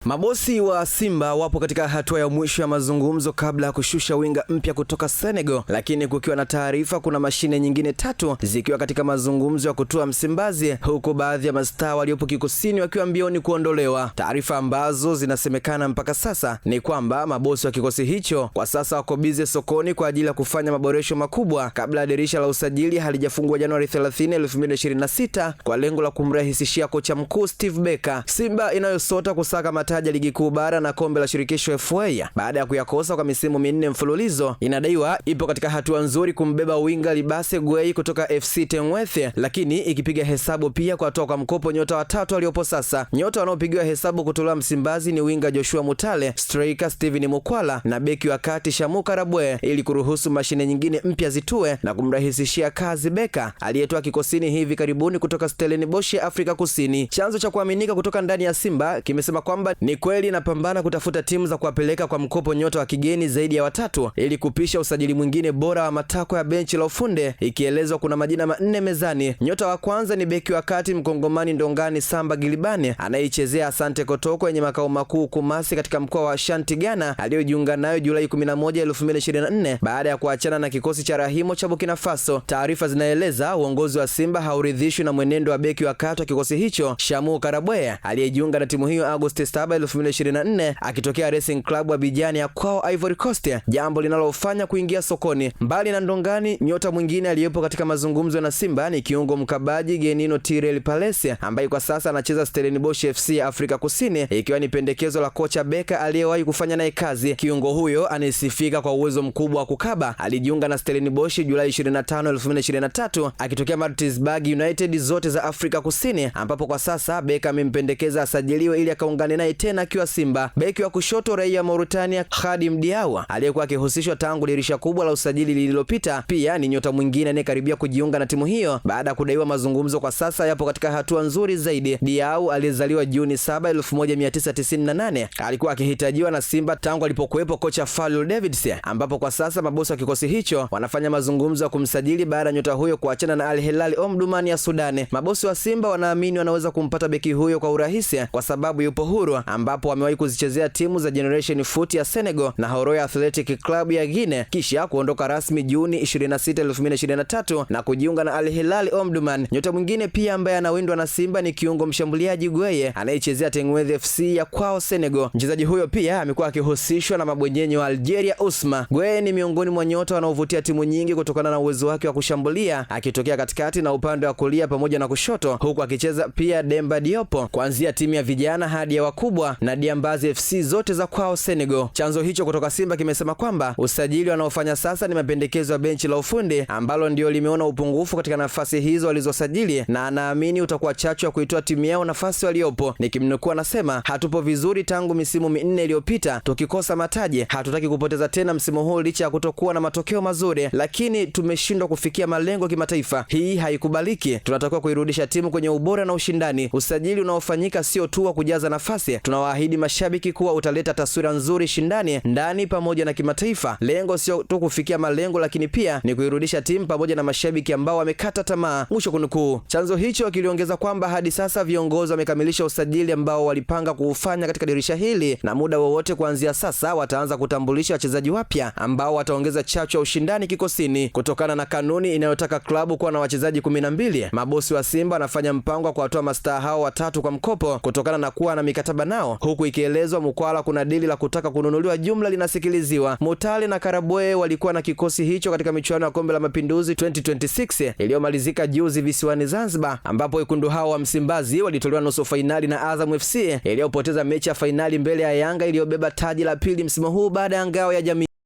Mabosi wa Simba wapo katika hatua ya mwisho ya mazungumzo kabla ya kushusha winga mpya kutoka Senegal, lakini kukiwa na taarifa kuna mashine nyingine 3 zikiwa katika mazungumzo ya kutua Msimbazi, huku baadhi ya mastaa waliopo kikosini wakiwa mbioni kuondolewa. Taarifa ambazo zinasemekana mpaka sasa ni kwamba mabosi wa kikosi hicho kwa sasa wako bize sokoni kwa ajili ya kufanya maboresho makubwa kabla ya dirisha la usajili halijafungwa Januari 30, 2026 kwa lengo la kumrahisishia kocha mkuu Steve Barker. Simba inayosota kusaka taja ligi kuu bara na kombe la shirikisho FA baada ya kuyakosa kwa misimu 4 mfululizo, inadaiwa ipo katika hatua nzuri kumbeba winga Libase Gueye kutoka FC Tenwethe, lakini ikipiga hesabu pia kwa toka mkopo nyota watatu waliopo sasa. Nyota wanaopigiwa hesabu kutolewa Msimbazi ni winga Joshua Mutale, striker Steven Mukwala na beki wa kati Shamu Karabwe, ili kuruhusu mashine nyingine mpya zitue na kumrahisishia kazi Barker aliyetoa kikosini hivi karibuni kutoka Stellenbosch ya Afrika Kusini. Chanzo cha kuaminika kutoka ndani ya Simba kimesema kwamba ni kweli inapambana kutafuta timu za kuwapeleka kwa mkopo nyota wa kigeni zaidi ya watatu ili kupisha usajili mwingine bora wa matako ya benchi la ufunde, ikielezwa kuna majina 4 mezani. Nyota wa kwanza ni beki wa kati Mkongomani Ndongani Samba Gilibane anayechezea Asante Kotoko yenye makao makuu Kumasi katika mkoa wa Ashanti Ghana, aliyojiunga nayo Julai 11, 2024 baada ya kuachana na kikosi cha Rahimo cha Burkina Faso. Taarifa zinaeleza uongozi wa Simba hauridhishwi na mwenendo wa beki wa kati wa kikosi hicho Shamu Karabwe aliyejiunga na timu hiyo Agosti 2024 akitokea Racing Club Abidjan ya kwao Ivory Coast, jambo linalofanya kuingia sokoni. Mbali na Ndongani, nyota mwingine aliyepo katika mazungumzo na Simba ni kiungo mkabaji Genino Tirel Palese ambaye kwa sasa anacheza Stellenbosch FC ya Afrika Kusini, ikiwa ni pendekezo la kocha Barker aliyewahi kufanya naye kazi. Kiungo huyo anasifika kwa uwezo mkubwa wa kukaba. Alijiunga na Stellenbosch Julai 25, 2023 akitokea Maritzburg United zote za Afrika Kusini, ambapo kwa sasa Barker amempendekeza asajiliwe ili akaungane naye tena akiwa Simba. Beki wa kushoto raia Mauritania Khadim Diawa aliyekuwa akihusishwa tangu dirisha kubwa la usajili lililopita pia ni nyota mwingine anayekaribia kujiunga na timu hiyo baada ya kudaiwa mazungumzo kwa sasa yapo katika hatua nzuri zaidi. Diawa aliyezaliwa Juni 7, 1998 alikuwa akihitajiwa na Simba tangu alipokuwepo kocha Fadlu Davids, ambapo kwa sasa mabosi wa kikosi hicho wanafanya mazungumzo ya kumsajili baada ya nyota huyo kuachana na Al Hilal Omdurman ya Sudan. Mabosi wa Simba wanaamini wanaweza kumpata beki huyo kwa urahisi kwa sababu yupo huru, ambapo wamewahi kuzichezea timu za Generation Foot ya Senegal na Horoya Athletic Club ya Guinea, kisha kuondoka rasmi Juni 26, 2023 na kujiunga na Al Hilal Omdurman. Nyota mwingine pia ambaye anawindwa na Simba ni kiungo mshambuliaji Gueye anayechezea Tenwethe FC ya kwao Senegal. Mchezaji huyo pia amekuwa akihusishwa na mabwenyenye wa Algeria Usma. Gueye ni miongoni mwa nyota wanaovutia timu nyingi kutokana na uwezo wake wa kushambulia akitokea katikati na upande wa kulia pamoja na kushoto, huku akicheza pia Demba Diopo kuanzia timu ya vijana hadi ya wakubwa na Diambazi FC zote za kwao Senegal. Chanzo hicho kutoka Simba kimesema kwamba usajili wanaofanya sasa ni mapendekezo ya benchi la ufundi ambalo ndio limeona upungufu katika nafasi hizo walizosajili, na anaamini utakuwa chachu ya kuitoa timu yao nafasi waliopo. Nikimnukuu anasema, hatupo vizuri tangu misimu 4 iliyopita tukikosa mataji. Hatutaki kupoteza tena msimu huu licha ya kutokuwa na matokeo mazuri, lakini tumeshindwa kufikia malengo kimataifa. Hii haikubaliki. Tunatakiwa kuirudisha timu kwenye ubora na ushindani. Usajili unaofanyika sio tu wa kujaza nafasi. Tunawaahidi mashabiki kuwa utaleta taswira nzuri shindani ndani pamoja na kimataifa. Lengo sio tu kufikia malengo, lakini pia ni kuirudisha timu pamoja na mashabiki ambao wamekata tamaa. Mwisho kunukuu. Chanzo hicho kiliongeza kwamba hadi sasa viongozi wamekamilisha usajili ambao walipanga kuufanya katika dirisha hili, na muda wowote kuanzia sasa wataanza kutambulisha wachezaji wapya ambao wataongeza chachu ya ushindani kikosini. Kutokana na kanuni inayotaka klabu kuwa na wachezaji 12, mabosi wa Simba wanafanya mpango wa kuwatoa mastaa hao watatu kwa mkopo kutokana na kuwa na mikataba nao, huku ikielezwa Mukwala kuna dili la kutaka kununuliwa jumla linasikiliziwa. Mutale na Karabwe walikuwa na kikosi hicho katika michuano ya Kombe la Mapinduzi 2026 iliyomalizika juzi visiwani Zanzibar, ambapo wekundu hao wa Msimbazi walitolewa nusu fainali na Azam FC iliyopoteza mechi ya fainali mbele ya Yanga iliyobeba taji la pili msimu huu baada ya ngao ya jamii.